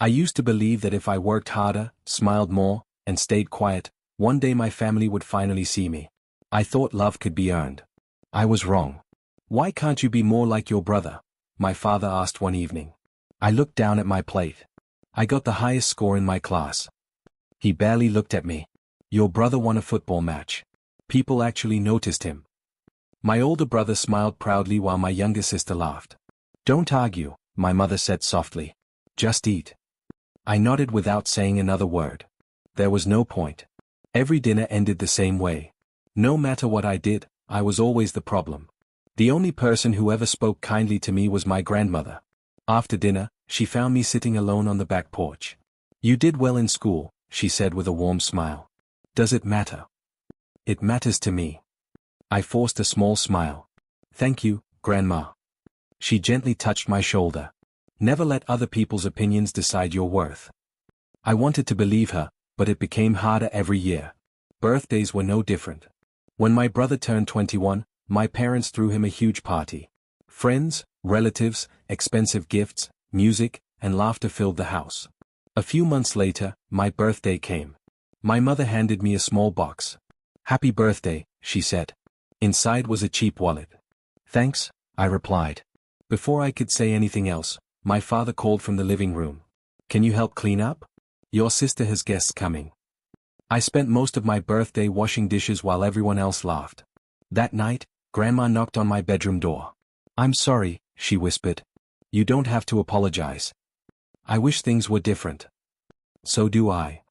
I used to believe that if I worked harder, smiled more, and stayed quiet, one day my family would finally see me. I thought love could be earned. I was wrong. "Why can't you be more like your brother?" my father asked one evening. I looked down at my plate. I got the highest score in my class. He barely looked at me. "Your brother won a football match. People actually noticed him." My older brother smiled proudly while my younger sister laughed. "Don't argue," my mother said softly. "Just eat." I nodded without saying another word. There was no point. Every dinner ended the same way. No matter what I did, I was always the problem. The only person who ever spoke kindly to me was my grandmother. After dinner, she found me sitting alone on the back porch. "You did well in school," she said with a warm smile. "Does it matter?" "It matters to me." I forced a small smile. "Thank you, Grandma." She gently touched my shoulder. "Never let other people's opinions decide your worth." I wanted to believe her, but it became harder every year. Birthdays were no different. When my brother turned 21, my parents threw him a huge party. Friends, relatives, expensive gifts, music, and laughter filled the house. A few months later, my birthday came. My mother handed me a small box. "Happy birthday," she said. Inside was a cheap wallet. "Thanks," I replied. Before I could say anything else, my father called from the living room. "Can you help clean up? Your sister has guests coming." I spent most of my birthday washing dishes while everyone else laughed. That night, Grandma knocked on my bedroom door. "I'm sorry," she whispered. "You don't have to apologize. I wish things were different." "So do I."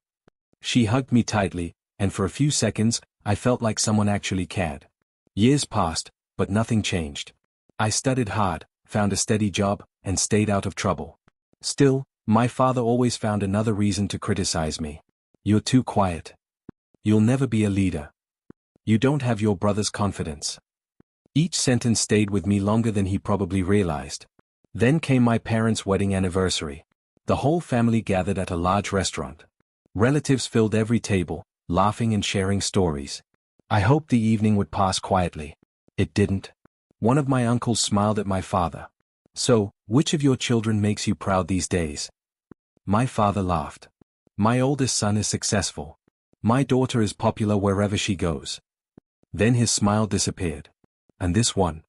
She hugged me tightly, and for a few seconds, I felt like someone actually cared. Years passed, but nothing changed. I studied hard, found a steady job, and stayed out of trouble. Still, my father always found another reason to criticize me. "You're too quiet. You'll never be a leader. You don't have your brother's confidence." Each sentence stayed with me longer than he probably realized. Then came my parents' wedding anniversary. The whole family gathered at a large restaurant. Relatives filled every table, laughing and sharing stories. I hoped the evening would pass quietly. It didn't. One of my uncles smiled at my father. "So, which of your children makes you proud these days?" My father laughed. "My oldest son is successful. My daughter is popular wherever she goes." Then his smile disappeared. "And this one,"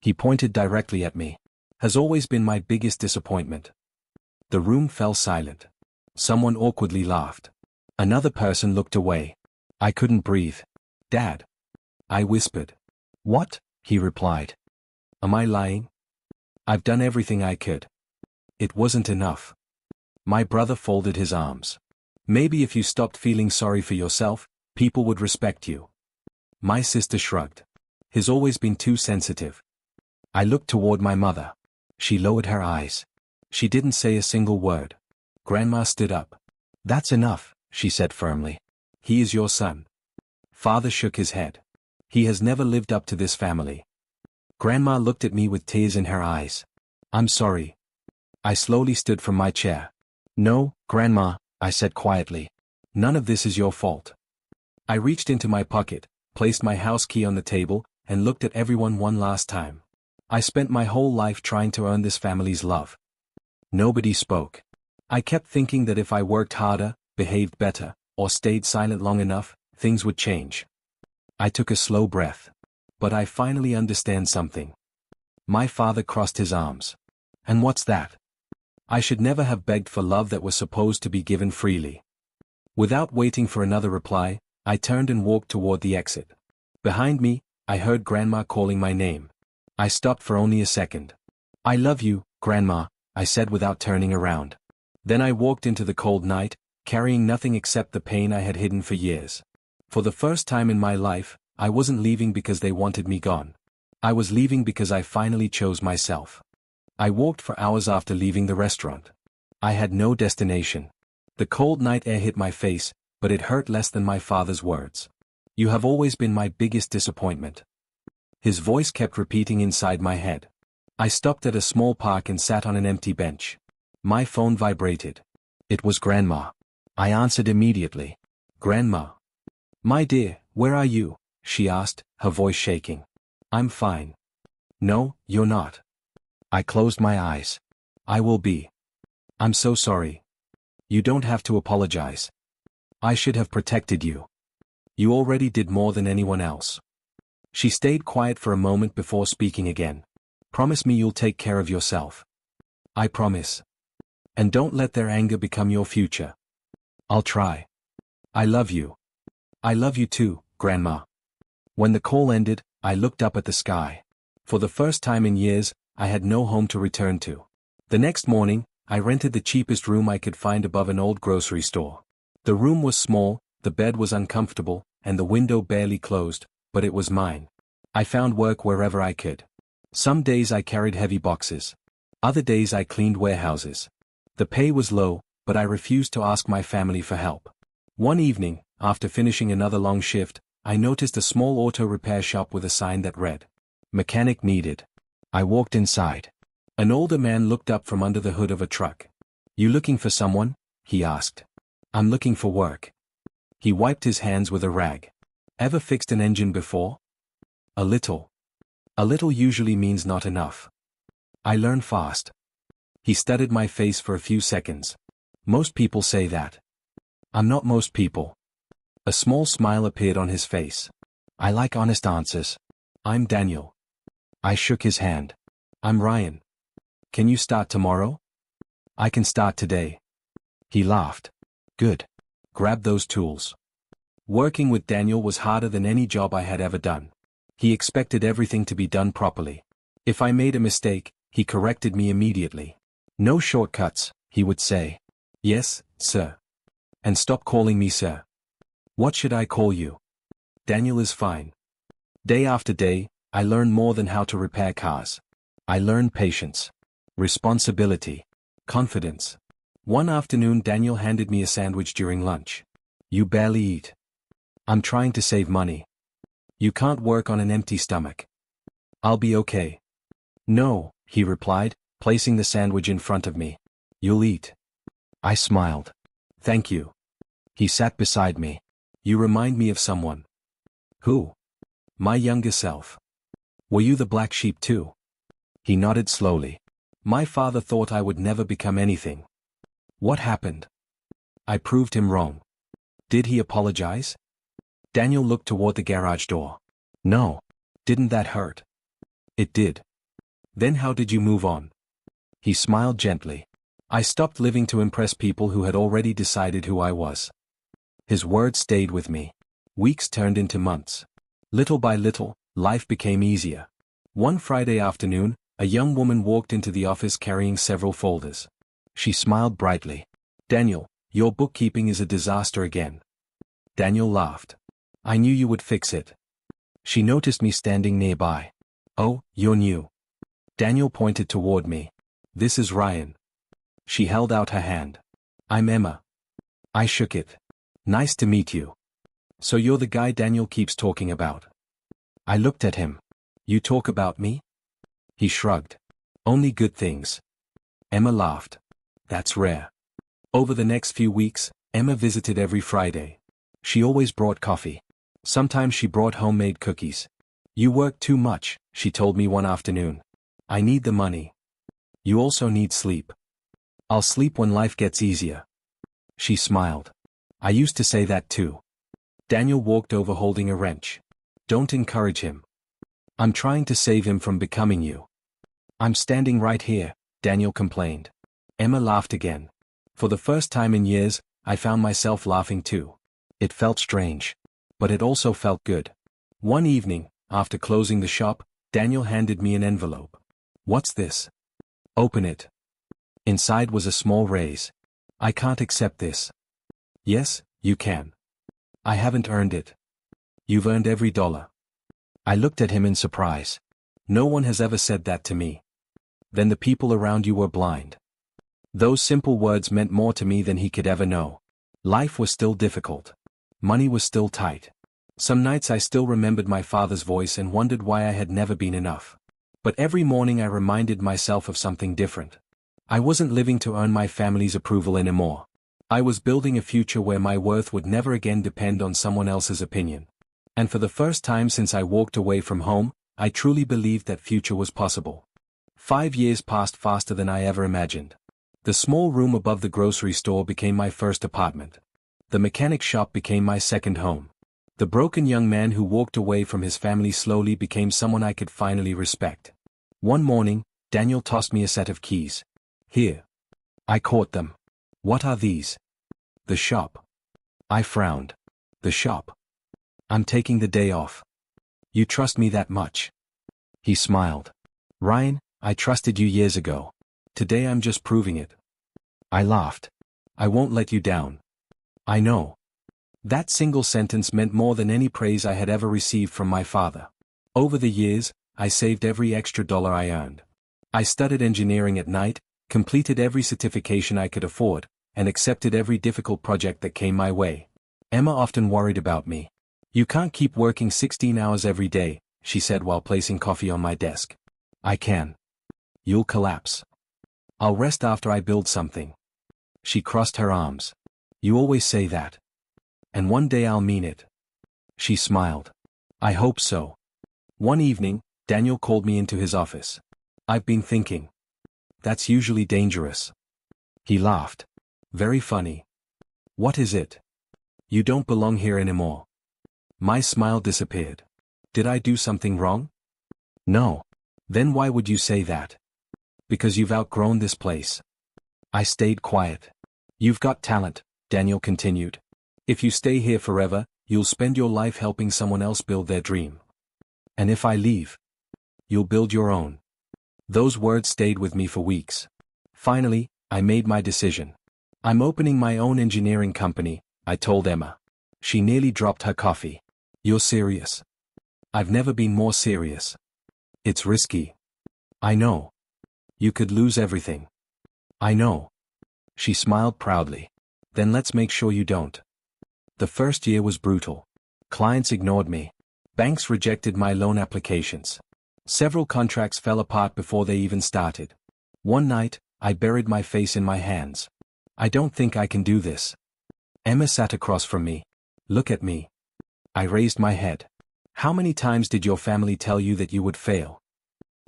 he pointed directly at me, "has always been my biggest disappointment." The room fell silent. Someone awkwardly laughed. Another person looked away. I couldn't breathe. "Dad," I whispered. "What?" he replied. "Am I lying? I've done everything I could." It wasn't enough. My brother folded his arms. "Maybe if you stopped feeling sorry for yourself, people would respect you." My sister shrugged. "He's always been too sensitive." I looked toward my mother. She lowered her eyes. She didn't say a single word. Grandma stood up. "That's enough," she said firmly. "He is your son." Father shook his head. "He has never lived up to this family." Grandma looked at me with tears in her eyes. "I'm sorry." I slowly stood from my chair. "No, Grandma," I said quietly. "None of this is your fault." I reached into my pocket, placed my house key on the table, and looked at everyone one last time. I spent my whole life trying to earn this family's love. Nobody spoke. I kept thinking that if I worked harder, behaved better, or stayed silent long enough, things would change. I took a slow breath. But I finally understand something. My father crossed his arms. "And what's that?" I should never have begged for love that was supposed to be given freely. Without waiting for another reply, I turned and walked toward the exit. Behind me, I heard Grandma calling my name. I stopped for only a second. "I love you, Grandma," I said without turning around. Then I walked into the cold night, carrying nothing except the pain I had hidden for years. For the first time in my life, I wasn't leaving because they wanted me gone. I was leaving because I finally chose myself. I walked for hours after leaving the restaurant. I had no destination. The cold night air hit my face, but it hurt less than my father's words. "You have always been my biggest disappointment." His voice kept repeating inside my head. I stopped at a small park and sat on an empty bench. My phone vibrated. It was Grandma. I answered immediately. "Grandma." "My dear, where are you?" she asked, her voice shaking. "I'm fine." "No, you're not." I closed my eyes. "I will be." "I'm so sorry." You don't have to apologize. I should have protected you. You already did more than anyone else. She stayed quiet for a moment before speaking again. Promise me you'll take care of yourself. I promise. And don't let their anger become your future. I'll try. I love you. I love you too, Grandma. When the call ended, I looked up at the sky. For the first time in years, I had no home to return to. The next morning, I rented the cheapest room I could find above an old grocery store. The room was small, the bed was uncomfortable, and the window barely closed, but it was mine. I found work wherever I could. Some days I carried heavy boxes. Other days I cleaned warehouses. The pay was low, but I refused to ask my family for help. One evening, after finishing another long shift, I noticed a small auto repair shop with a sign that read, "Mechanic needed." I walked inside. An older man looked up from under the hood of a truck. "You looking for someone?" he asked. "I'm looking for work." He wiped his hands with a rag. "Ever fixed an engine before?" "A little." "A little usually means not enough. I learn fast." He studied my face for a few seconds. "Most people say that." "I'm not most people." A small smile appeared on his face. "I like honest answers. I'm Daniel." I shook his hand. "I'm Ryan. Can you start tomorrow?" "I can start today." He laughed. "Good. Grab those tools." Working with Daniel was harder than any job I had ever done. He expected everything to be done properly. If I made a mistake, he corrected me immediately. "No shortcuts," he would say. "Yes, sir." "And stop calling me sir." "What should I call you?" "Daniel is fine." Day after day, I learned more than how to repair cars. I learned patience, responsibility, confidence. One afternoon Daniel handed me a sandwich during lunch. "You barely eat." "I'm trying to save money." "You can't work on an empty stomach." "I'll be okay." "No," he replied, placing the sandwich in front of me. "You'll eat." I smiled. "Thank you." He sat beside me. "You remind me of someone." "Who?" "My younger self." "Were you the black sheep too?" He nodded slowly. "My father thought I would never become anything." "What happened?" "I proved him wrong." "Did he apologize?" Daniel looked toward the garage door. "No." "Didn't that hurt?" "It did." "Then how did you move on?" He smiled gently. "I stopped living to impress people who had already decided who I was." His words stayed with me. Weeks turned into months. Little by little, life became easier. One Friday afternoon, a young woman walked into the office carrying several folders. She smiled brightly. "Daniel, your bookkeeping is a disaster again." Daniel laughed. "I knew you would fix it." She noticed me standing nearby. "Oh, you're new." Daniel pointed toward me. "This is Ryan." She held out her hand. "I'm Emma." I shook it. "Nice to meet you." "So you're the guy Daniel keeps talking about." I looked at him. "You talk about me?" He shrugged. "Only good things." Emma laughed. "That's rare." Over the next few weeks, Emma visited every Friday. She always brought coffee. Sometimes she brought homemade cookies. "You work too much," she told me one afternoon. "I need the money." "You also need sleep." "I'll sleep when life gets easier." She smiled. "I used to say that too." Daniel walked over holding a wrench. "Don't encourage him." "I'm trying to save him from becoming you." "I'm standing right here," Daniel complained. Emma laughed again. For the first time in years, I found myself laughing too. It felt strange. But it also felt good. One evening, after closing the shop, Daniel handed me an envelope. "What's this?" "Open it." Inside was a small raise. "I can't accept this." "Yes, you can." "I haven't earned it." "You've earned every dollar." I looked at him in surprise. "No one has ever said that to me." "Then the people around you were blind." Those simple words meant more to me than he could ever know. Life was still difficult. Money was still tight. Some nights I still remembered my father's voice and wondered why I had never been enough. But every morning I reminded myself of something different. I wasn't living to earn my family's approval anymore. I was building a future where my worth would never again depend on someone else's opinion. And for the first time since I walked away from home, I truly believed that future was possible. 5 years passed faster than I ever imagined. The small room above the grocery store became my first apartment. The mechanic shop became my second home. The broken young man who walked away from his family slowly became someone I could finally respect. One morning, Daniel tossed me a set of keys. Here. I caught them. What are these? The shop. I frowned. The shop. I'm taking the day off. You trust me that much? He smiled. Ryan, I trusted you years ago. Today I'm just proving it. I laughed. I won't let you down. I know. That single sentence meant more than any praise I had ever received from my father. Over the years, I saved every extra dollar I earned. I studied engineering at night, completed every certification I could afford, and accepted every difficult project that came my way. Emma often worried about me. You can't keep working 16 hours every day, she said while placing coffee on my desk. I can. You'll collapse. I'll rest after I build something. She crossed her arms. You always say that. And one day I'll mean it. She smiled. I hope so. One evening, Daniel called me into his office. I've been thinking. That's usually dangerous. He laughed. Very funny. What is it? You don't belong here anymore. My smile disappeared. Did I do something wrong? No. Then why would you say that? Because you've outgrown this place. I stayed quiet. You've got talent, Daniel continued. If you stay here forever, you'll spend your life helping someone else build their dream. And if I leave, you'll build your own. Those words stayed with me for weeks. Finally, I made my decision. I'm opening my own engineering company, I told Emma. She nearly dropped her coffee. You're serious? I've never been more serious. It's risky. I know. You could lose everything. I know. She smiled proudly. Then let's make sure you don't. The first year was brutal. Clients ignored me. Banks rejected my loan applications. Several contracts fell apart before they even started. One night, I buried my face in my hands. I don't think I can do this. Emma sat across from me. Look at me. I raised my head. How many times did your family tell you that you would fail?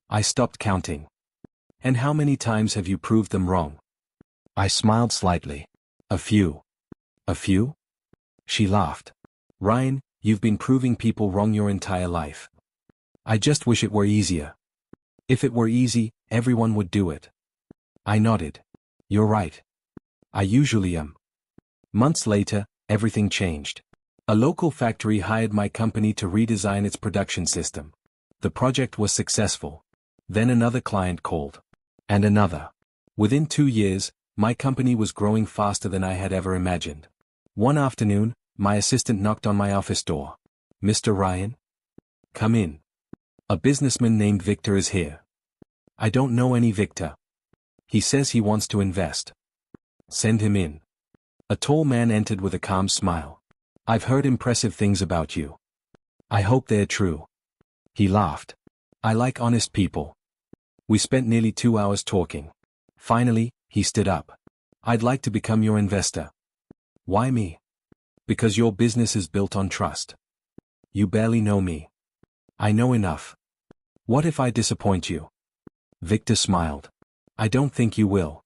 I stopped counting. And how many times have you proved them wrong? I smiled slightly. A few. A few? She laughed. Ryan, you've been proving people wrong your entire life. I just wish it were easier. If it were easy, everyone would do it. I nodded. You're right. I usually am. Months later, everything changed. A local factory hired my company to redesign its production system. The project was successful. Then another client called. And another. Within 2 years, my company was growing faster than I had ever imagined. One afternoon, my assistant knocked on my office door. Mr. Ryan? Come in. A businessman named Victor is here. I don't know any Victor. He says he wants to invest. Send him in. A tall man entered with a calm smile. I've heard impressive things about you. I hope they're true. He laughed. I like honest people. We spent nearly 2 hours talking. Finally, he stood up. I'd like to become your investor. Why me? Because your business is built on trust. You barely know me. I know enough. What if I disappoint you? Victor smiled. I don't think you will.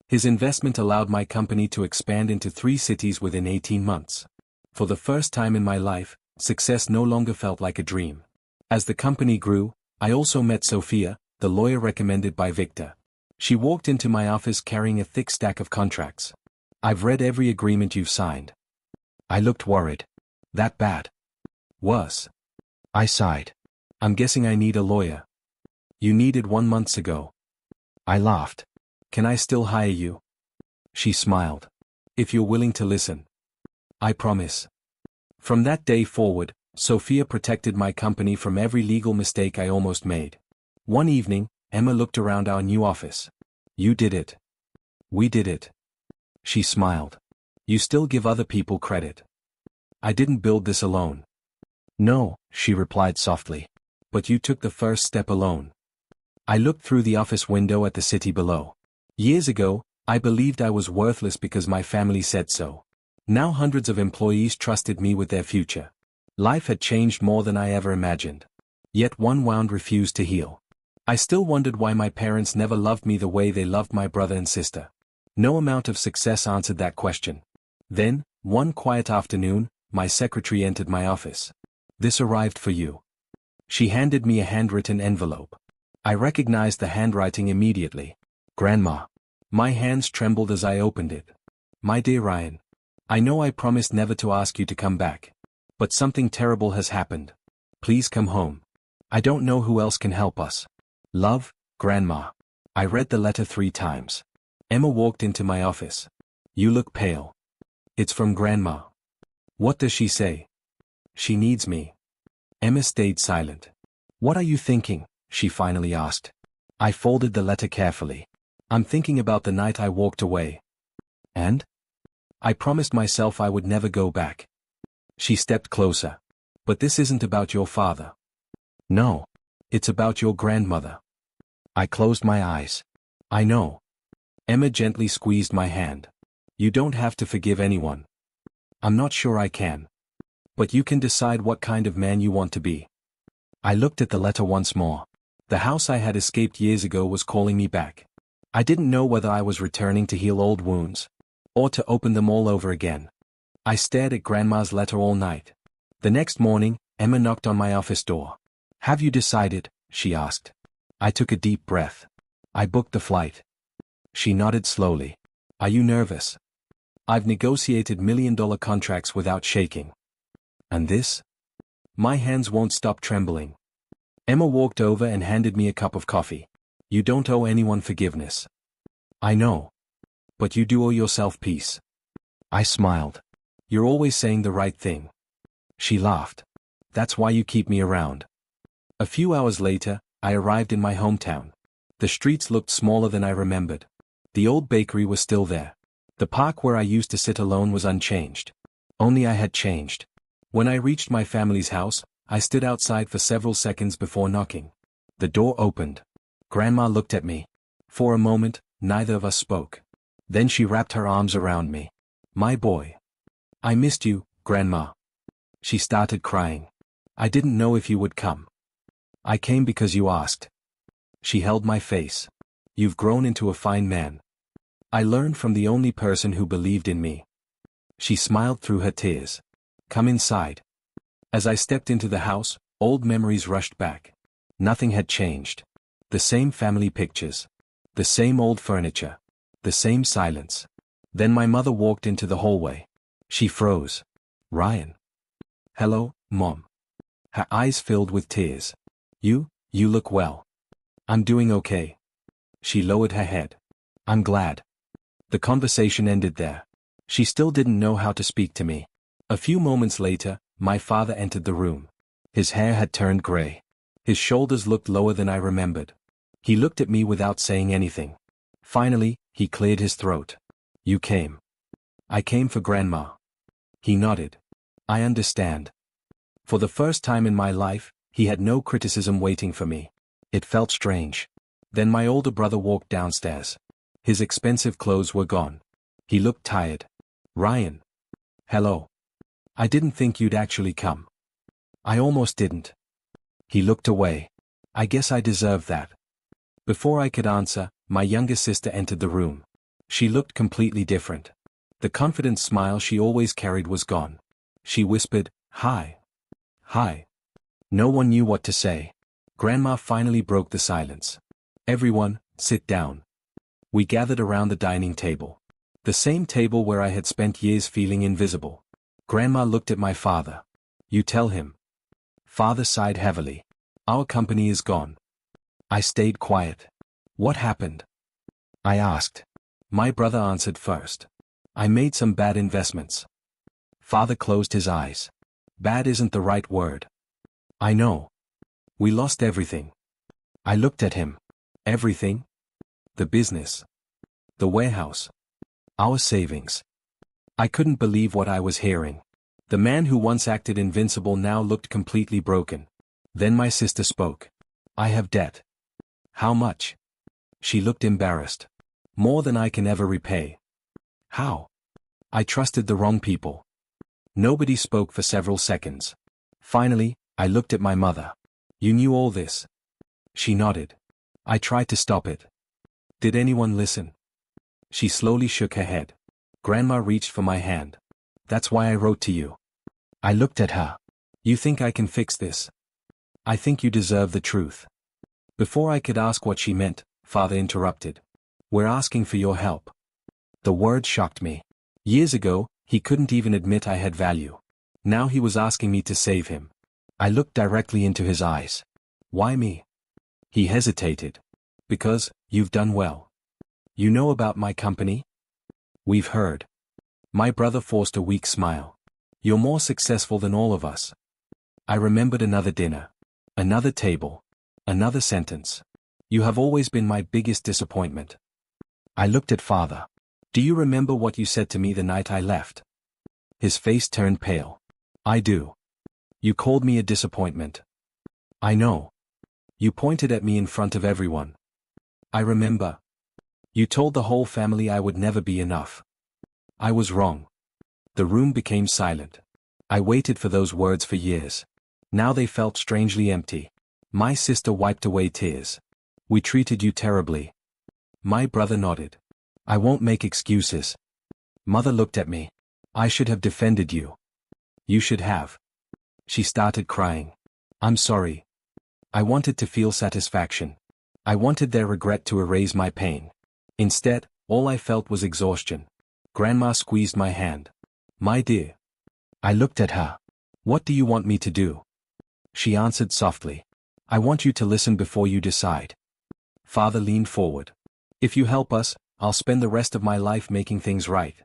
His investment allowed my company to expand into 3 cities within 18 months. For the first time in my life, success no longer felt like a dream. As the company grew, I also met Sophia, the lawyer recommended by Victor. She walked into my office carrying a thick stack of contracts. I've read every agreement you've signed. I looked worried. That bad? Worse. I sighed. I'm guessing I need a lawyer. You needed one months ago. I laughed. Can I still hire you? She smiled. If you're willing to listen. I promise. From that day forward, Sophia protected my company from every legal mistake I almost made. One evening, Emma looked around our new office. You did it. We did it. She smiled. You still give other people credit. I didn't build this alone. No, she replied softly. But you took the first step alone. I looked through the office window at the city below. Years ago, I believed I was worthless because my family said so. Now hundreds of employees trusted me with their future. Life had changed more than I ever imagined. Yet one wound refused to heal. I still wondered why my parents never loved me the way they loved my brother and sister. No amount of success answered that question. Then, one quiet afternoon, my secretary entered my office. "This arrived for you." She handed me a handwritten envelope. I recognized the handwriting immediately. "Grandma." My hands trembled as I opened it. "My dear Ryan, I know I promised never to ask you to come back. But something terrible has happened. Please come home. I don't know who else can help us. Love, Grandma." I read the letter 3 times. Emma walked into my office. "You look pale." "It's from Grandma." "What does she say?" "She needs me." Emma stayed silent. "What are you thinking?" she finally asked. I folded the letter carefully. "I'm thinking about the night I walked away. And? I promised myself I would never go back." She stepped closer. "But this isn't about your father." "No. It's about your grandmother." I closed my eyes. "I know." Emma gently squeezed my hand. "You don't have to forgive anyone." "I'm not sure I can. But you can decide what kind of man you want to be." I looked at the letter once more. The house I had escaped years ago was calling me back. I didn't know whether I was returning to heal old wounds, or to open them all over again. I stared at Grandma's letter all night. The next morning, Emma knocked on my office door. "Have you decided?" she asked. I took a deep breath. "I booked the flight." She nodded slowly. "Are you nervous?" "I've negotiated million-dollar contracts without shaking." "And this?" My hands won't stop trembling. Emma walked over and handed me a cup of coffee. "You don't owe anyone forgiveness." "I know. But you do owe yourself peace." I smiled. "You're always saying the right thing." She laughed. "That's why you keep me around." A few hours later, I arrived in my hometown. The streets looked smaller than I remembered. The old bakery was still there. The park where I used to sit alone was unchanged. Only I had changed. When I reached my family's house, I stood outside for several seconds before knocking. The door opened. Grandma looked at me. For a moment, neither of us spoke. Then she wrapped her arms around me. "My boy. I missed you, Grandma." She started crying. "I didn't know if you would come. I came because you asked." She held my face. "You've grown into a fine man. I learned from the only person who believed in me." She smiled through her tears. "Come inside." As I stepped into the house, old memories rushed back. Nothing had changed. The same family pictures. The same old furniture. The same silence. Then my mother walked into the hallway. She froze. "Ryan." "Hello, Mom." Her eyes filled with tears. You look well." "I'm doing okay." She lowered her head. "I'm glad." The conversation ended there. She still didn't know how to speak to me. A few moments later, my father entered the room. His hair had turned gray. His shoulders looked lower than I remembered. He looked at me without saying anything. Finally, he cleared his throat. "You came." "I came for Grandma." He nodded. "I understand." For the first time in my life, he had no criticism waiting for me. It felt strange. Then my older brother walked downstairs. His expensive clothes were gone. He looked tired. "Ryan." "Hello. I didn't think you'd actually come." "I almost didn't." He looked away. "I guess I deserved that." Before I could answer, my younger sister entered the room. She looked completely different. The confident smile she always carried was gone. She whispered, "Hi." "Hi." No one knew what to say. Grandma finally broke the silence. "Everyone, sit down." We gathered around the dining table. The same table where I had spent years feeling invisible. Grandma looked at my father. "You tell him." Father sighed heavily. "Our company is gone." I stayed quiet. "What happened?" I asked. My brother answered first. "I made some bad investments." Father closed his eyes. "Bad isn't the right word." "I know. We lost everything." I looked at him. "Everything?" "The business. The warehouse. Our savings." I couldn't believe what I was hearing. The man who once acted invincible now looked completely broken. Then my sister spoke. "I have debt." "How much?" She looked embarrassed. "More than I can ever repay." "How?" "I trusted the wrong people." Nobody spoke for several seconds. Finally, I looked at my mother. "You knew all this?" She nodded. "I tried to stop it." "Did anyone listen?" She slowly shook her head. Grandma reached for my hand. That's why I wrote to you. I looked at her. You think I can fix this? I think you deserve the truth. Before I could ask what she meant, Father interrupted. We're asking for your help. The word shocked me. Years ago, he couldn't even admit I had value. Now he was asking me to save him. I looked directly into his eyes. Why me? He hesitated. Because, you've done well. You know about my company? We've heard. My brother forced a weak smile. You're more successful than all of us. I remembered another dinner. Another table. Another sentence. You have always been my biggest disappointment. I looked at Father. Do you remember what you said to me the night I left? His face turned pale. I do. You called me a disappointment. I know. You pointed at me in front of everyone. I remember. You told the whole family I would never be enough. I was wrong. The room became silent. I waited for those words for years. Now they felt strangely empty. My sister wiped away tears. We treated you terribly. My brother nodded. I won't make excuses. Mother looked at me. I should have defended you. You should have. She started crying. I'm sorry. I wanted to feel satisfaction. I wanted their regret to erase my pain. Instead, all I felt was exhaustion. Grandma squeezed my hand. My dear. I looked at her. What do you want me to do? She answered softly. I want you to listen before you decide. Father leaned forward. If you help us, I'll spend the rest of my life making things right.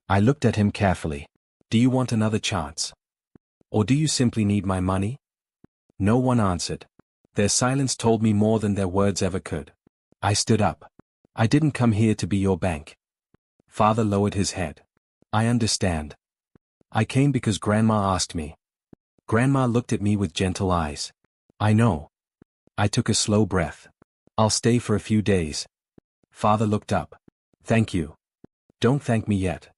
I looked at him carefully. Do you want another chance? Or do you simply need my money? No one answered. Their silence told me more than their words ever could. I stood up. I didn't come here to be your bank. Father lowered his head. I understand. I came because Grandma asked me. Grandma looked at me with gentle eyes. I know. I took a slow breath. I'll stay for a few days. Father looked up. Thank you. Don't thank me yet.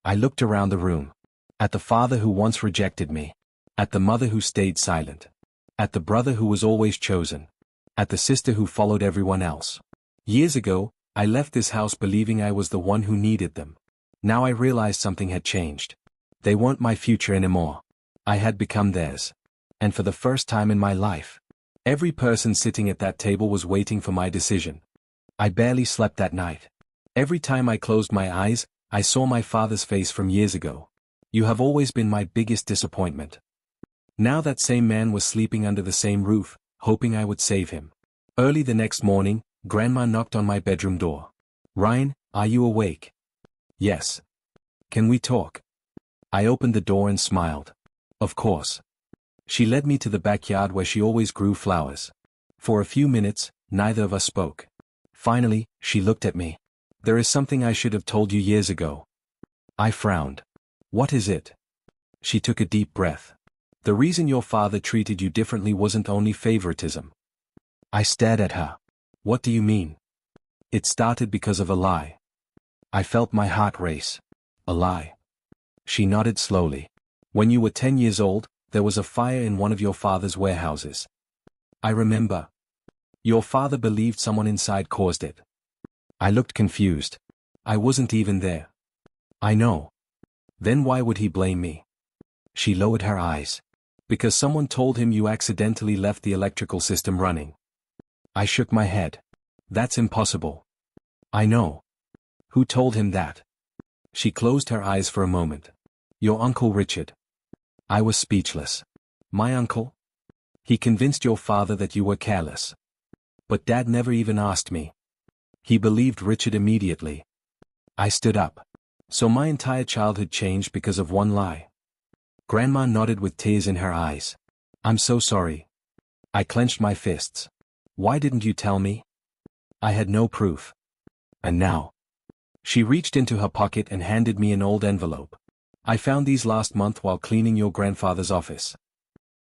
I looked around the room. At the father who once rejected me. At the mother who stayed silent. At the brother who was always chosen. At the sister who followed everyone else. Years ago, I left this house believing I was the one who needed them. Now I realized something had changed. They weren't my future anymore. I had become theirs. And for the first time in my life, every person sitting at that table was waiting for my decision. I barely slept that night. Every time I closed my eyes, I saw my father's face from years ago. You have always been my biggest disappointment. Now that same man was sleeping under the same roof, hoping I would save him. Early the next morning, Grandma knocked on my bedroom door. Ryan, are you awake? Yes. Can we talk? I opened the door and smiled. Of course. She led me to the backyard where she always grew flowers. For a few minutes, neither of us spoke. Finally, she looked at me. There is something I should have told you years ago. I frowned. What is it? She took a deep breath. The reason your father treated you differently wasn't only favoritism. I stared at her. What do you mean? It started because of a lie. I felt my heart race. A lie. She nodded slowly. When you were 10 years old, there was a fire in one of your father's warehouses. I remember. Your father believed someone inside caused it. I looked confused. I wasn't even there. I know. Then why would he blame me? She lowered her eyes. Because someone told him you accidentally left the electrical system running. I shook my head. That's impossible. I know. Who told him that? She closed her eyes for a moment. Your Uncle Richard. I was speechless. My uncle? He convinced your father that you were careless. But Dad never even asked me. He believed Richard immediately. I stood up. So my entire childhood changed because of one lie. Grandma nodded with tears in her eyes. I'm so sorry. I clenched my fists. Why didn't you tell me? I had no proof. And now? She reached into her pocket and handed me an old envelope. I found these last month while cleaning your grandfather's office.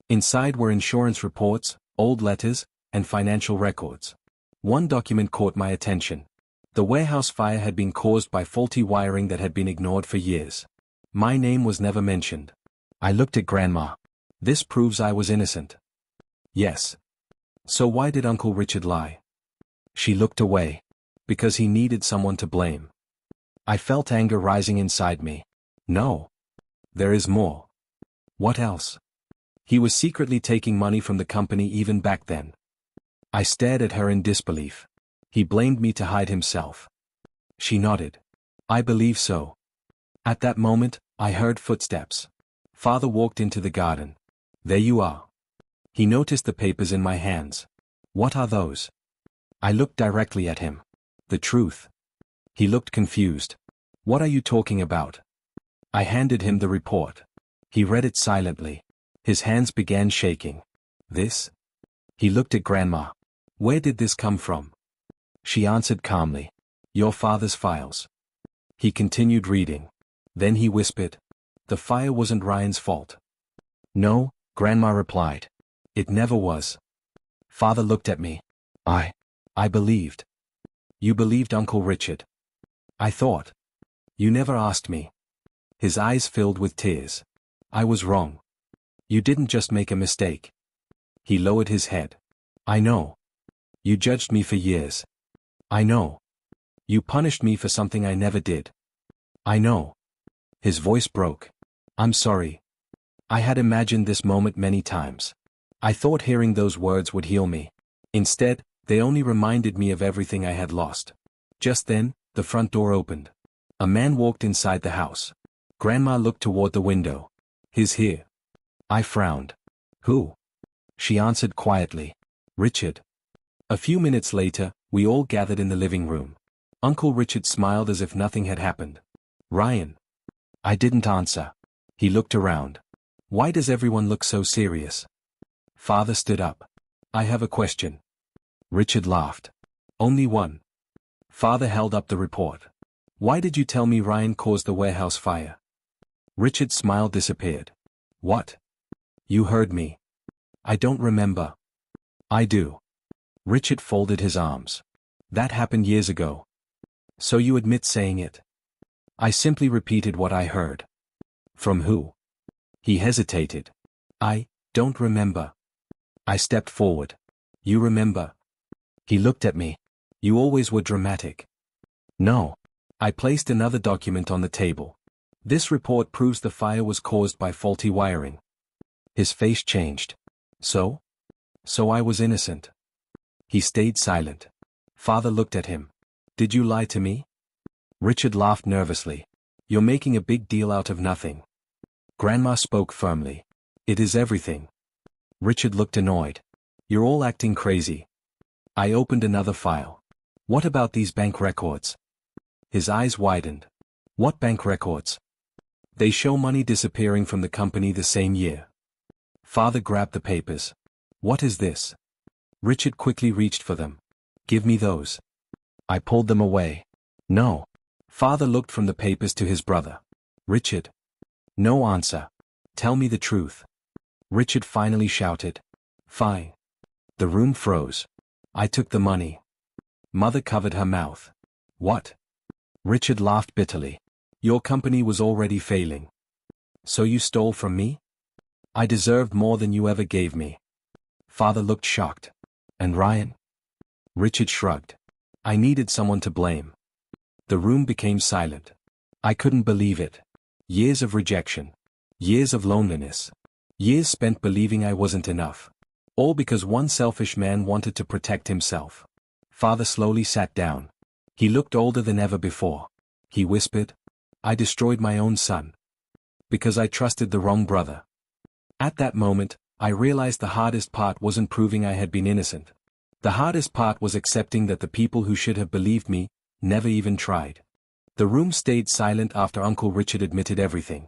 Inside were insurance reports, old letters, and financial records. One document caught my attention. The warehouse fire had been caused by faulty wiring that had been ignored for years. My name was never mentioned. I looked at Grandma. This proves I was innocent. Yes. So why did Uncle Richard lie? She looked away. Because he needed someone to blame. I felt anger rising inside me. No. There is more. What else? He was secretly taking money from the company even back then. I stared at her in disbelief. He blamed me to hide himself. She nodded. I believe so. At that moment, I heard footsteps. Father walked into the garden. There you are. He noticed the papers in my hands. What are those? I looked directly at him. The truth. He looked confused. What are you talking about? I handed him the report. He read it silently. His hands began shaking. This? He looked at Grandma. Where did this come from? She answered calmly. Your father's files. He continued reading. Then he whispered. The fire wasn't Ryan's fault. No, Grandma replied. It never was. Father looked at me. I believed. You believed Uncle Richard. I thought. You never asked me. His eyes filled with tears. I was wrong. You didn't just make a mistake. He lowered his head. I know. You judged me for years. I know. You punished me for something I never did. I know. His voice broke. I'm sorry. I had imagined this moment many times. I thought hearing those words would heal me. Instead, they only reminded me of everything I had lost. Just then, the front door opened. A man walked inside the house. Grandma looked toward the window. He's here. I frowned. Who? She answered quietly. Richard. A few minutes later, we all gathered in the living room. Uncle Richard smiled as if nothing had happened. Ryan. I didn't answer. He looked around. Why does everyone look so serious? Father stood up. I have a question. Richard laughed. Only one. Father held up the report. Why did you tell me Ryan caused the warehouse fire? Richard's smile disappeared. What? You heard me. I don't remember. I do. Richard folded his arms. That happened years ago. So you admit saying it? I simply repeated what I heard. From who? He hesitated. I don't remember. I stepped forward. You remember? He looked at me. You always were dramatic. No. I placed another document on the table. This report proves the fire was caused by faulty wiring. His face changed. So? So I was innocent. He stayed silent. Father looked at him. Did you lie to me? Richard laughed nervously. You're making a big deal out of nothing. Grandma spoke firmly. It is everything. Richard looked annoyed. You're all acting crazy. I opened another file. What about these bank records? His eyes widened. What bank records? They show money disappearing from the company the same year. Father grabbed the papers. What is this? Richard quickly reached for them. Give me those. I pulled them away. No. Father looked from the papers to his brother. Richard. No answer. Tell me the truth. Richard finally shouted. Fine. The room froze. I took the money. Mother covered her mouth. What? Richard laughed bitterly. Your company was already failing. So you stole from me? I deserved more than you ever gave me. Father looked shocked. And Ryan? Richard shrugged. I needed someone to blame. The room became silent. I couldn't believe it. Years of rejection. Years of loneliness. Years spent believing I wasn't enough. All because one selfish man wanted to protect himself. Father slowly sat down. He looked older than ever before. He whispered, I destroyed my own son. Because I trusted the wrong brother. At that moment, I realized the hardest part wasn't proving I had been innocent. The hardest part was accepting that the people who should have believed me, never even tried. The room stayed silent after Uncle Richard admitted everything.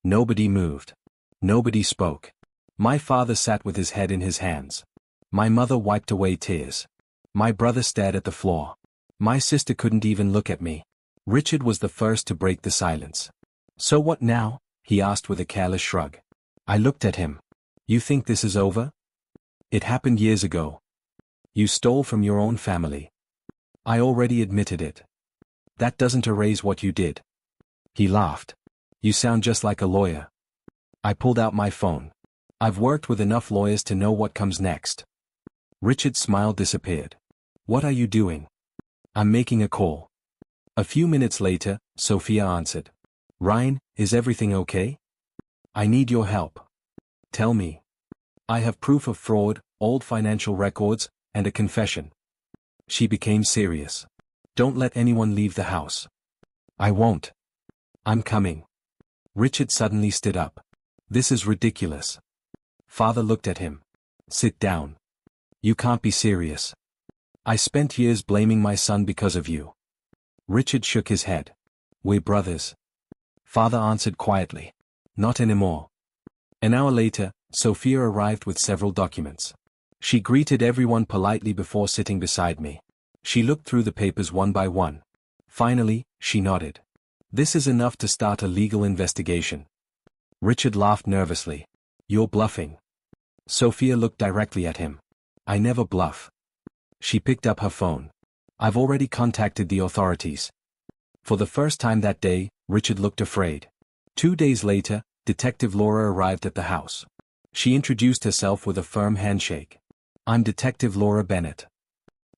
Nobody moved. Nobody spoke. My father sat with his head in his hands. My mother wiped away tears. My brother stared at the floor. My sister couldn't even look at me. Richard was the first to break the silence. So what now? He asked with a careless shrug. I looked at him. You think this is over? It happened years ago. You stole from your own family. I already admitted it. That doesn't erase what you did. He laughed. You sound just like a lawyer. I pulled out my phone. I've worked with enough lawyers to know what comes next. Richard's smile disappeared. What are you doing? I'm making a call. A few minutes later, Sophia answered. Ryan, is everything okay? I need your help. Tell me. I have proof of fraud, old financial records, and a confession. She became serious. Don't let anyone leave the house. I won't. I'm coming. Richard suddenly stood up. This is ridiculous. Father looked at him. Sit down. You can't be serious. I spent years blaming my son because of you. Richard shook his head. We're brothers. Father answered quietly. Not anymore. An hour later, Sophia arrived with several documents. She greeted everyone politely before sitting beside me. She looked through the papers one by one. Finally, she nodded. This is enough to start a legal investigation. Richard laughed nervously. You're bluffing. Sophia looked directly at him. I never bluff. She picked up her phone. I've already contacted the authorities. For the first time that day, Richard looked afraid. 2 days later, Detective Laura arrived at the house. She introduced herself with a firm handshake. I'm Detective Laura Bennett.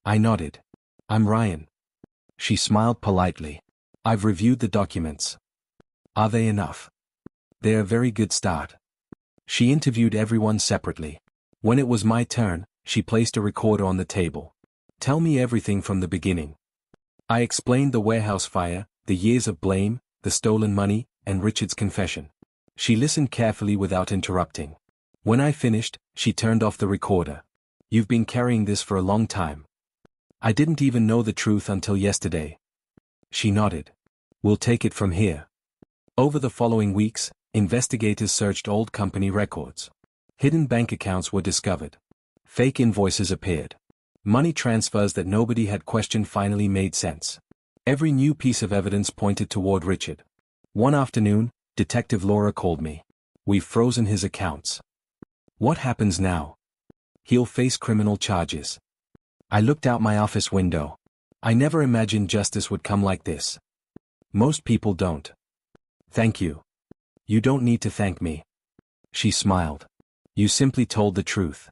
I nodded. I'm Ryan. She smiled politely. I've reviewed the documents. Are they enough? They're a very good start. She interviewed everyone separately. When it was my turn, she placed a recorder on the table. Tell me everything from the beginning. I explained the warehouse fire, the years of blame, the stolen money, and Richard's confession. She listened carefully without interrupting. When I finished, she turned off the recorder. You've been carrying this for a long time. I didn't even know the truth until yesterday. She nodded. We'll take it from here. Over the following weeks, investigators searched old company records. Hidden bank accounts were discovered. Fake invoices appeared. Money transfers that nobody had questioned finally made sense. Every new piece of evidence pointed toward Richard. One afternoon, Detective Laura called me. We've frozen his accounts. What happens now? He'll face criminal charges. I looked out my office window. I never imagined justice would come like this. Most people don't. Thank you. You don't need to thank me. She smiled. You simply told the truth.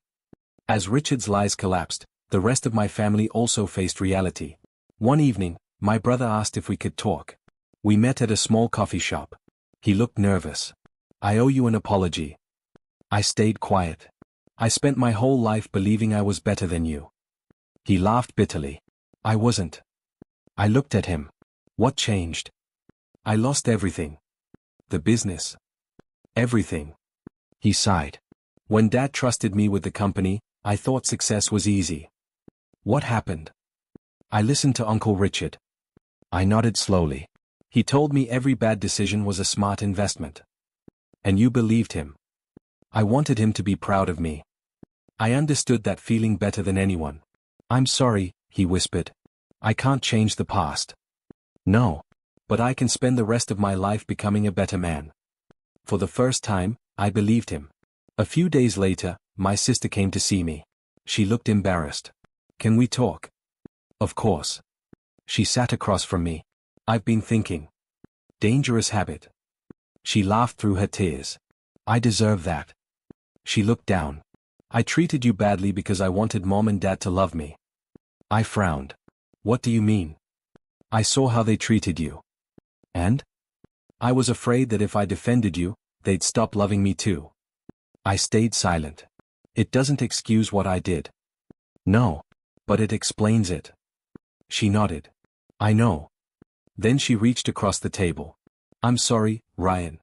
As Richard's lies collapsed, the rest of my family also faced reality. One evening, my brother asked if we could talk. We met at a small coffee shop. He looked nervous. I owe you an apology. I stayed quiet. I spent my whole life believing I was better than you. He laughed bitterly. I wasn't. I looked at him. What changed? I lost everything. The business. Everything. He sighed. When Dad trusted me with the company, I thought success was easy. What happened? I listened to Uncle Richard. I nodded slowly. He told me every bad decision was a smart investment. And you believed him. I wanted him to be proud of me. I understood that feeling better than anyone. I'm sorry, he whispered. I can't change the past. No. But I can spend the rest of my life becoming a better man. For the first time, I believed him. A few days later, my sister came to see me. She looked embarrassed. Can we talk? Of course. She sat across from me. I've been thinking. Dangerous habit. She laughed through her tears. I deserve that. She looked down. I treated you badly because I wanted Mom and Dad to love me. I frowned. What do you mean? I saw how they treated you. And? I was afraid that if I defended you, they'd stop loving me too. I stayed silent. It doesn't excuse what I did. No. But it explains it. She nodded. I know. Then she reached across the table. I'm sorry, Ryan.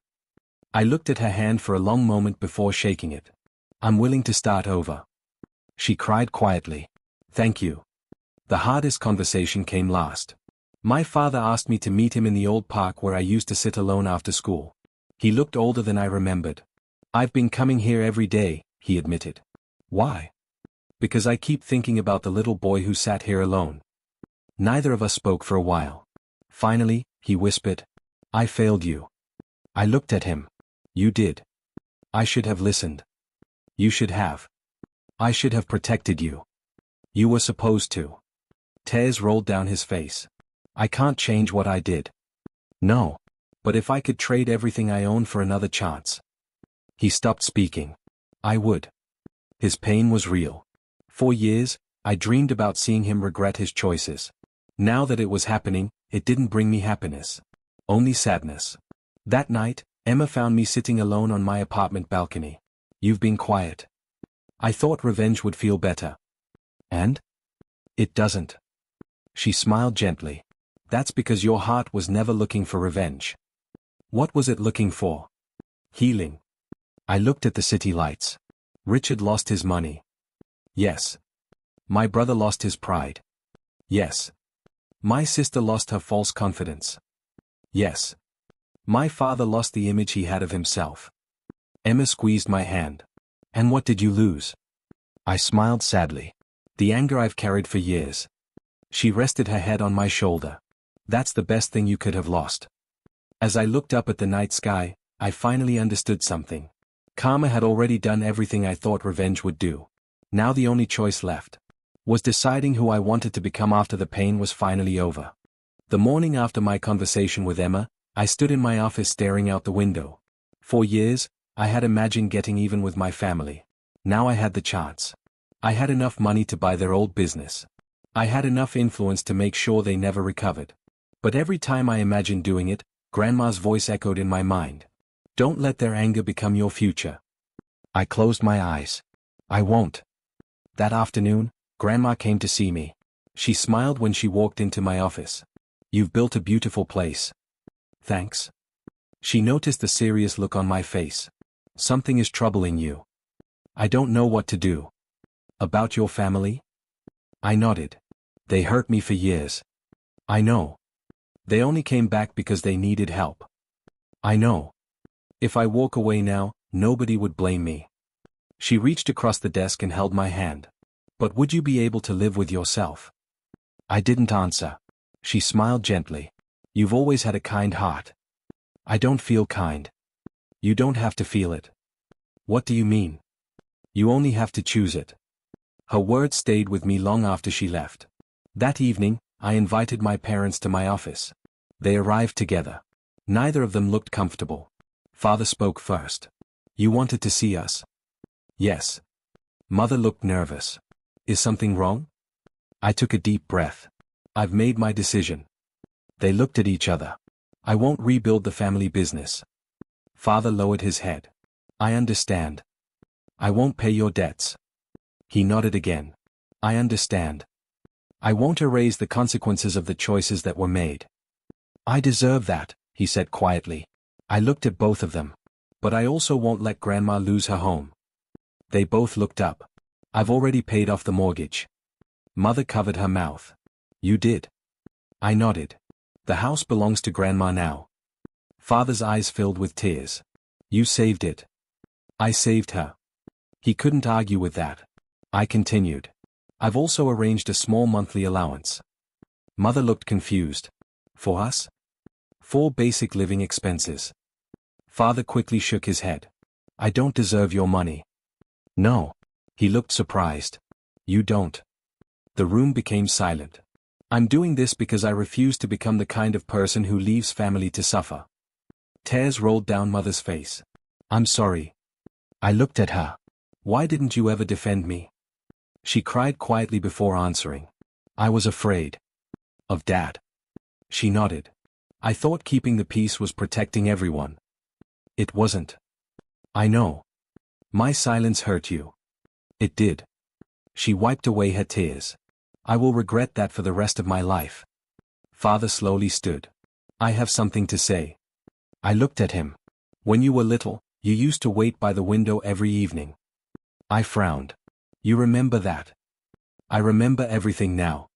I looked at her hand for a long moment before shaking it. I'm willing to start over. She cried quietly. Thank you. The hardest conversation came last. My father asked me to meet him in the old park where I used to sit alone after school. He looked older than I remembered. I've been coming here every day, he admitted. Why? Because I keep thinking about the little boy who sat here alone. Neither of us spoke for a while. Finally, he whispered, I failed you. I looked at him. You did. I should have listened. You should have. I should have protected you. You were supposed to. Tears rolled down his face. I can't change what I did. No. But if I could trade everything I own for another chance. He stopped speaking. I would. His pain was real. For years, I dreamed about seeing him regret his choices. Now that it was happening, it didn't bring me happiness. Only sadness. That night, Emma found me sitting alone on my apartment balcony. You've been quiet. I thought revenge would feel better. And? It doesn't. She smiled gently. That's because your heart was never looking for revenge. What was it looking for? Healing. I looked at the city lights. Richard lost his money. Yes. My brother lost his pride. Yes. My sister lost her false confidence. Yes. My father lost the image he had of himself. Emma squeezed my hand. And what did you lose? I smiled sadly. The anger I've carried for years. She rested her head on my shoulder. That's the best thing you could have lost. As I looked up at the night sky, I finally understood something. Karma had already done everything I thought revenge would do. Now the only choice left was deciding who I wanted to become after the pain was finally over. The morning after my conversation with Emma, I stood in my office staring out the window. For years, I had imagined getting even with my family. Now I had the chance. I had enough money to buy their old business. I had enough influence to make sure they never recovered. But every time I imagined doing it, Grandma's voice echoed in my mind. Don't let their anger become your future. I closed my eyes. I won't. That afternoon, Grandma came to see me. She smiled when she walked into my office. You've built a beautiful place. Thanks. She noticed the serious look on my face. Something is troubling you. I don't know what to do. About your family? I nodded. They hurt me for years. I know. They only came back because they needed help. I know. If I walk away now, nobody would blame me. She reached across the desk and held my hand. But would you be able to live with yourself? I didn't answer. She smiled gently. You've always had a kind heart. I don't feel kind. You don't have to feel it. What do you mean? You only have to choose it. Her words stayed with me long after she left. That evening, I invited my parents to my office. They arrived together. Neither of them looked comfortable. Father spoke first. You wanted to see us? Yes. Mother looked nervous. Is something wrong? I took a deep breath. I've made my decision. They looked at each other. I won't rebuild the family business. Father lowered his head. I understand. I won't pay your debts. He nodded again. I understand. I won't erase the consequences of the choices that were made. I deserve that, he said quietly. I looked at both of them. But I also won't let Grandma lose her home. They both looked up. I've already paid off the mortgage. Mother covered her mouth. You did? I nodded. The house belongs to Grandma now. Father's eyes filled with tears. You saved it. I saved her. He couldn't argue with that. I continued. I've also arranged a small monthly allowance. Mother looked confused. For us? 4 basic living expenses. Father quickly shook his head. I don't deserve your money. No. He looked surprised. You don't. The room became silent. I'm doing this because I refuse to become the kind of person who leaves family to suffer. Tears rolled down Mother's face. I'm sorry. I looked at her. Why didn't you ever defend me? She cried quietly before answering. I was afraid. Of Dad. She nodded. I thought keeping the peace was protecting everyone. It wasn't. I know. My silence hurt you. It did. She wiped away her tears. I will regret that for the rest of my life. Father slowly stood. I have something to say. I looked at him. When you were little, you used to wait by the window every evening. I frowned. You remember that? I remember everything now.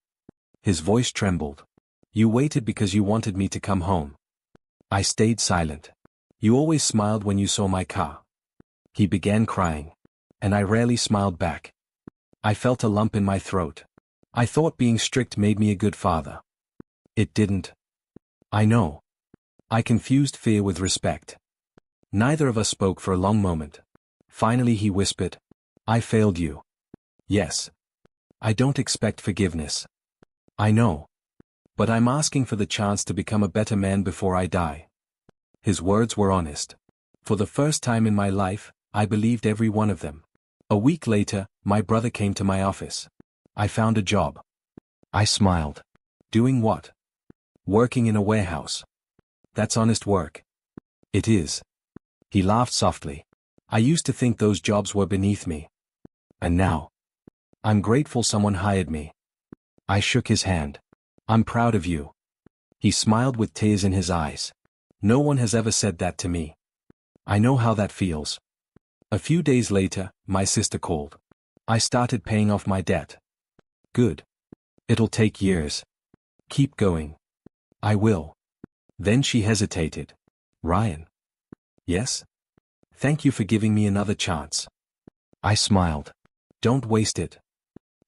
His voice trembled. You waited because you wanted me to come home. I stayed silent. You always smiled when you saw my car. He began crying. And I rarely smiled back. I felt a lump in my throat. I thought being strict made me a good father. It didn't. I know. I confused fear with respect. Neither of us spoke for a long moment. Finally he whispered. I failed you. Yes. I don't expect forgiveness. I know. But I'm asking for the chance to become a better man before I die. His words were honest. For the first time in my life, I believed every one of them. A week later, my brother came to my office. I found a job. I smiled. Doing what? Working in a warehouse. That's honest work. It is. He laughed softly. I used to think those jobs were beneath me. And now? I'm grateful someone hired me. I shook his hand. I'm proud of you. He smiled with tears in his eyes. No one has ever said that to me. I know how that feels. A few days later, my sister called. I started paying off my debt. Good. It'll take years. Keep going. I will. Then she hesitated. Ryan. Yes? Thank you for giving me another chance. I smiled. Don't waste it.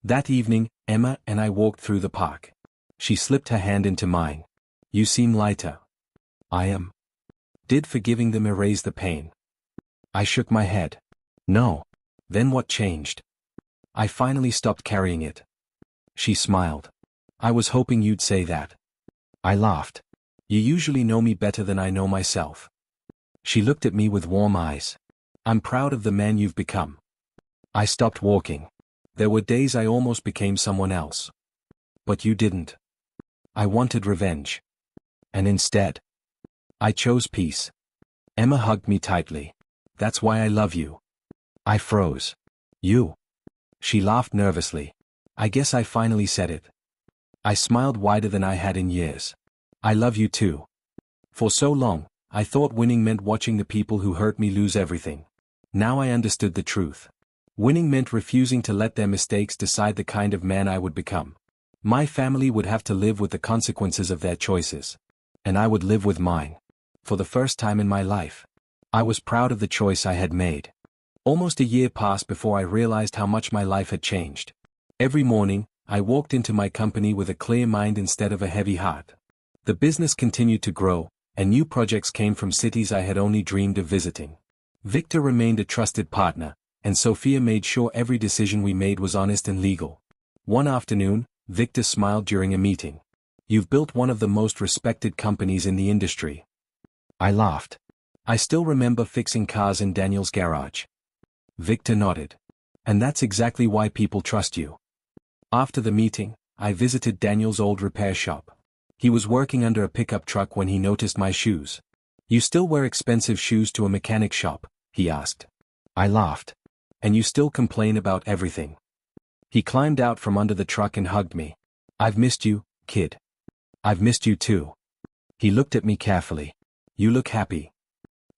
That evening, Emma and I walked through the park. She slipped her hand into mine. You seem lighter. I am. Did forgiving them erase the pain? I shook my head. No. Then what changed? I finally stopped carrying it. She smiled. I was hoping you'd say that. I laughed. You usually know me better than I know myself. She looked at me with warm eyes. I'm proud of the man you've become. I stopped walking. There were days I almost became someone else. But you didn't. I wanted revenge. And instead, I chose peace. Emma hugged me tightly. That's why I love you. I froze. You? She laughed nervously. I guess I finally said it. I smiled wider than I had in years. I love you too. For so long, I thought winning meant watching the people who hurt me lose everything. Now I understood the truth. Winning meant refusing to let their mistakes decide the kind of man I would become. My family would have to live with the consequences of their choices. And I would live with mine. For the first time in my life, I was proud of the choice I had made. Almost a year passed before I realized how much my life had changed. Every morning, I walked into my company with a clear mind instead of a heavy heart. The business continued to grow, and new projects came from cities I had only dreamed of visiting. Victor remained a trusted partner, and Sophia made sure every decision we made was honest and legal. One afternoon, Victor smiled during a meeting. You've built one of the most respected companies in the industry. I laughed. I still remember fixing cars in Daniel's garage. Victor nodded. And that's exactly why people trust you. After the meeting, I visited Daniel's old repair shop. He was working under a pickup truck when he noticed my shoes. You still wear expensive shoes to a mechanic shop? He asked. I laughed. And you still complain about everything. He climbed out from under the truck and hugged me. I've missed you, kid. I've missed you too. He looked at me carefully. You look happy.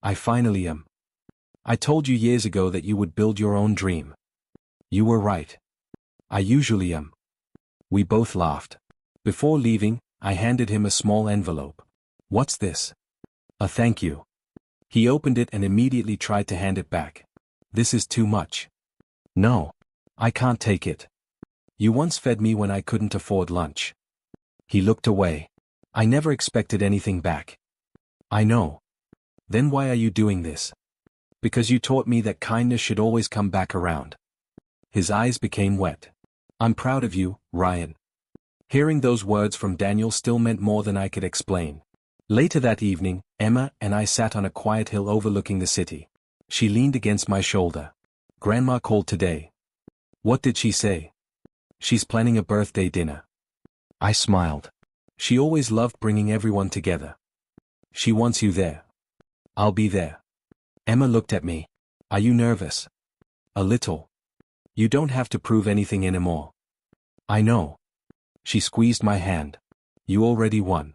I finally am. I told you years ago that you would build your own dream. You were right. I usually am. We both laughed. Before leaving, I handed him a small envelope. What's this? A thank you. He opened it and immediately tried to hand it back. This is too much. No. I can't take it. You once fed me when I couldn't afford lunch. He looked away. I never expected anything back. I know. Then why are you doing this? Because you taught me that kindness should always come back around. His eyes became wet. I'm proud of you, Ryan. Hearing those words from Daniel still meant more than I could explain. Later that evening, Emma and I sat on a quiet hill overlooking the city. She leaned against my shoulder. Grandma called today. What did she say? She's planning a birthday dinner. I smiled. She always loved bringing everyone together. She wants you there. I'll be there. Emma looked at me. Are you nervous? A little. You don't have to prove anything anymore. I know. She squeezed my hand. You already won.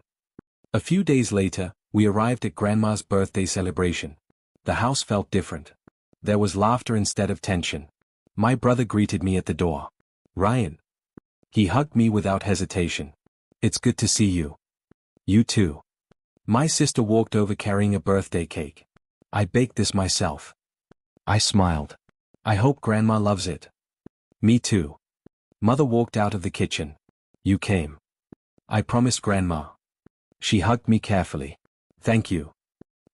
A few days later, we arrived at Grandma's birthday celebration. The house felt different. There was laughter instead of tension. My brother greeted me at the door. Ryan. He hugged me without hesitation. It's good to see you. You too. My sister walked over carrying a birthday cake. I baked this myself. I smiled. I hope Grandma loves it. Me too. Mother walked out of the kitchen. You came. I promised Grandma. She hugged me carefully. Thank you.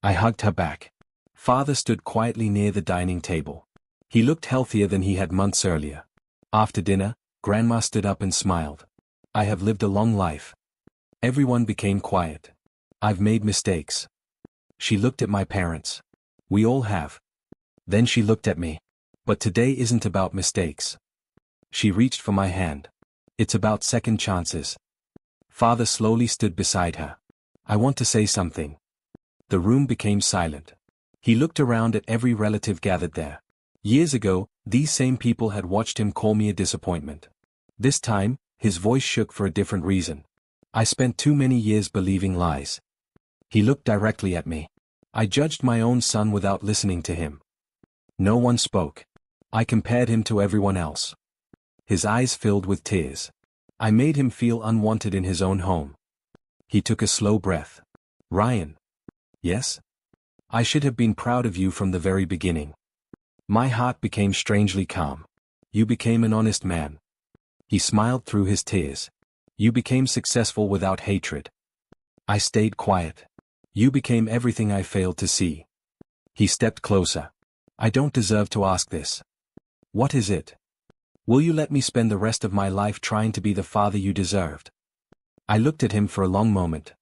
I hugged her back. Father stood quietly near the dining table. He looked healthier than he had months earlier. After dinner, Grandma stood up and smiled. I have lived a long life. Everyone became quiet. I've made mistakes. She looked at my parents. We all have. Then she looked at me. But today isn't about mistakes. She reached for my hand. It's about second chances. Father slowly stood beside her. I want to say something. The room became silent. He looked around at every relative gathered there. Years ago, these same people had watched him call me a disappointment. This time, his voice shook for a different reason. I spent too many years believing lies. He looked directly at me. I judged my own son without listening to him. No one spoke. I compared him to everyone else. His eyes filled with tears. I made him feel unwanted in his own home. He took a slow breath. Ryan. Yes? I should have been proud of you from the very beginning. My heart became strangely calm. You became an honest man. He smiled through his tears. You became successful without hatred. I stayed quiet. You became everything I failed to see. He stepped closer. I don't deserve to ask this. What is it? Will you let me spend the rest of my life trying to be the father you deserved? I looked at him for a long moment.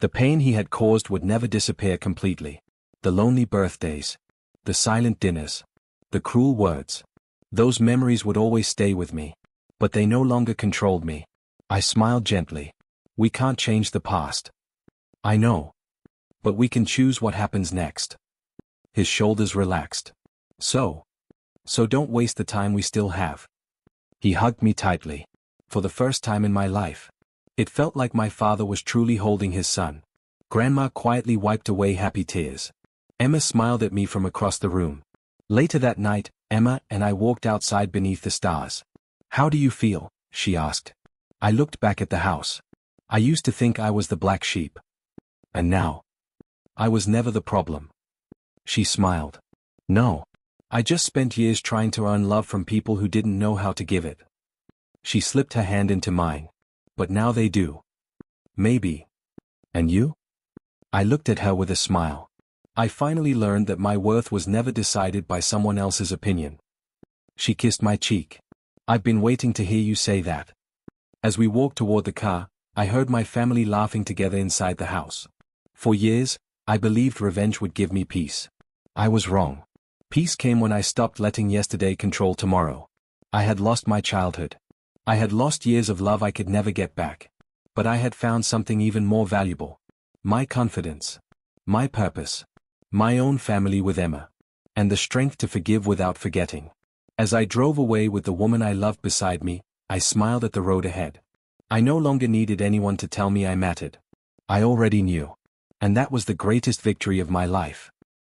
The pain he had caused would never disappear completely. The lonely birthdays. The silent dinners. The cruel words. Those memories would always stay with me. But they no longer controlled me. I smiled gently. We can't change the past. I know. But we can choose what happens next. His shoulders relaxed. So don't waste the time we still have. He hugged me tightly. For the first time in my life. It felt like my father was truly holding his son. Grandma quietly wiped away happy tears. Emma smiled at me from across the room. Later that night, Emma and I walked outside beneath the stars. How do you feel? She asked. I looked back at the house. I used to think I was the black sheep. And now? I was never the problem. She smiled. No. I just spent years trying to earn love from people who didn't know how to give it. She slipped her hand into mine. But now they do. Maybe. And you? I looked at her with a smile. I finally learned that my worth was never decided by someone else's opinion. She kissed my cheek. I've been waiting to hear you say that. As we walked toward the car, I heard my family laughing together inside the house. For years, I believed revenge would give me peace. I was wrong. Peace came when I stopped letting yesterday control tomorrow. I had lost my childhood. I had lost years of love I could never get back. But I had found something even more valuable. My confidence. My purpose. My own family with Emma. And the strength to forgive without forgetting. As I drove away with the woman I loved beside me, I smiled at the road ahead. I no longer needed anyone to tell me I mattered. I already knew. And that was the greatest victory of my life.